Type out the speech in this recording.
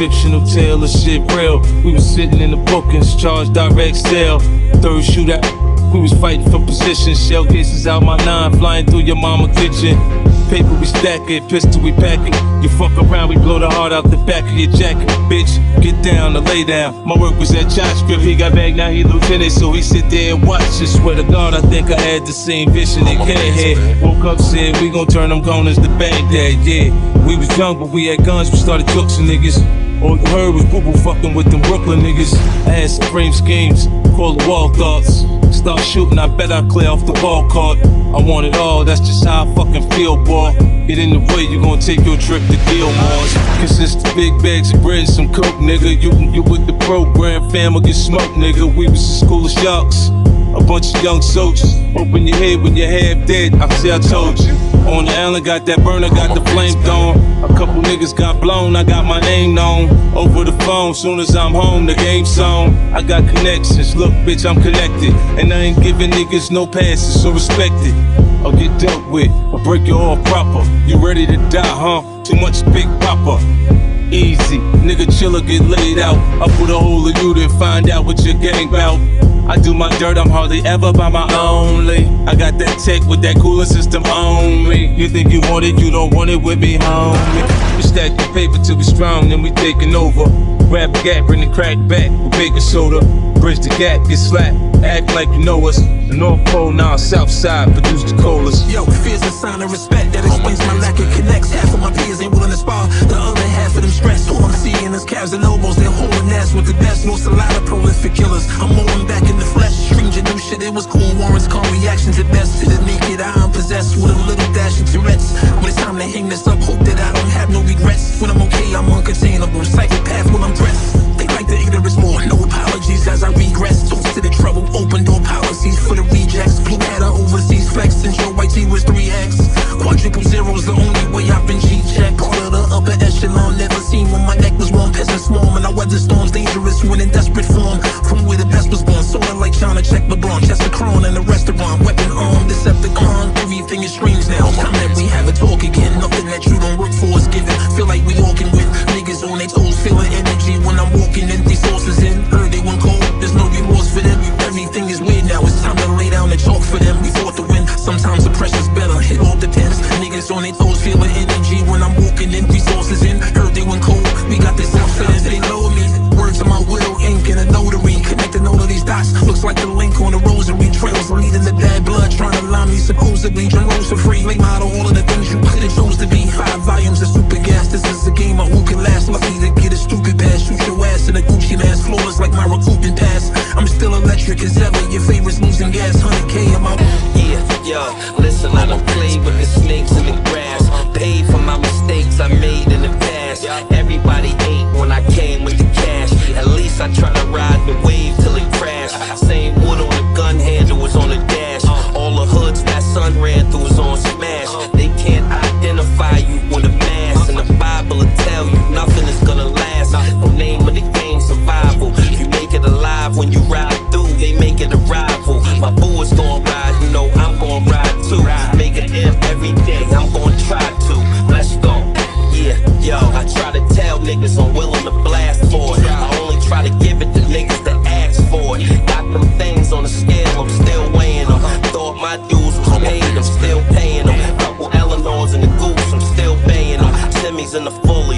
fictional tale of shit real. We was sitting in the bookings, charged direct sale. Third shootout, we was fighting for position. Shell cases out my 9, flying through your mama kitchen. Paper we stack it, pistol we pack it. You fuck around, we blow the heart out the back of your jacket. Bitch, get down or lay down. My work was at Josh Script, he got back, now he lieutenant. So he sit there and watch. I swear to God, I think I had the same vision in Canhead. Woke up, said we gon' turn them corners to Baghdad, yeah. We was young, but we had guns, we started jokesing niggas. All you heard was boo-boo fucking with them Brooklyn niggas. I had supreme schemes, called the wall thoughts. Start shooting, I bet I clear off the ball court. I want it all, that's just how I fucking feel, boy. Get in the way, you gon' take your trip to Gilmore's. Consist of big bags of bread and some coke, nigga. You can get with the program, fam or get smoked, nigga. We was a school of sharks, a bunch of young soldiers. Open your head when you're half dead, I say I told you. On the island, got that burner, got the flame throwing. A couple niggas got blown, I got my name known. Over the phone, soon as I'm home, the game's on. I got connections, look bitch, I'm connected. And I ain't giving niggas no passes, so respect it. I'll get dealt with, I'll break you off proper. You ready to die, huh? Too much big papa. Easy, nigga chiller get laid out. I'll put a hole in you, then find out what your gang bout. I do my dirt, I'm hardly ever by my only. I got that tech with that cooling system on me. You think you want it, you don't want it with me, homie. We stack the paper till we strong, then we taking over. Grab a gap, bring the crack back with baking soda. Bridge the gap, get slapped, act like you know us. The North Pole, now South Side, produce the colas. Yo, fear's a sign of respect that explains my lack of connects. Half of my peers ain't willing to spar, the other half of them stressed. All I'm seeing is calves and elbows, they're holding ass with the best. Most a lot of prolific killers, I'm mowing back in the flesh. Stranger new shit, it was cool warrants, calm reactions at best. To the naked eye, I'm possessed with a little dash of Tourette's. When it's time to hang this up, hope that I don't have no regrets. When I'm okay, I'm uncontainable, psychopath when I'm dressed. They like the ignorance more, no apologies as I regress. Toast to the trouble, open door policies for the rejects. Blue hat or overseas flex since your white tee was 3X. Quadruple zeros, the only way I've been G-checked. Part of the upper echelon, never seen when my neck was warm. Peasant swarm, and I weather storms dangerous when in desperate form. From where the best was born, sorta like China, check LeBron. Chester Cron in the restaurant, weapon armed, Decepticon. Everything is strange now, time that we have a talk again. Nothing that you don't work for is given. Feel like we all can win. Niggas on their toes, feeling energy when I'm walking empty sources in. Heard they went cold, there's no remorse for them. Everything is weird now, it's time to lay down the chalk for them. We fought to win, sometimes the pressure's better, it all depends. Niggas on their toes, feeling energy when I'm walking in, resources in. Heard they went cold, we got this confidence, they know me. Words of my will, ink and a notary. Connecting all of these dots, looks like the link on the rosary. Trails leading the bad blood, trying to line me supposedly. Drum rolls for free, late model, all of the things you could've chose to be. 5 volumes of super gas, this is a game of who can last. Lucky to get a stupid pass, shoot your ass in a Gucci mask. Flawless like my recouping pass. I'm still electric as ever, your favorites losing gas. 100K in my yeah, yo, listen, I don't play with the snakes in the grass. Paid for my mistakes I made in the past. Everybody ate when I came with the cash. At least I try to ride the wave till it crashed. Same wood on the gun handle was on the dash. All the hoods that sun ran through was on smash. They can't identify you with a mask. And the Bible will tell you nothing is gonna last. No name of the game, survival. If you make it alive when you ride through, they make it a rival. My boo is gon' ride, you know I'm gon' ride too. Make it every day, I'm gon' try to. Let's go. Yeah, yo, I try to tell niggas I'm willing to blast for it. I only try to give it to niggas that ask for it. Got them things on the scale, I'm still weighing them. Thought my dues was paid, I'm still paying them. Couple Eleanors in the goose, I'm still paying them. Semis in the full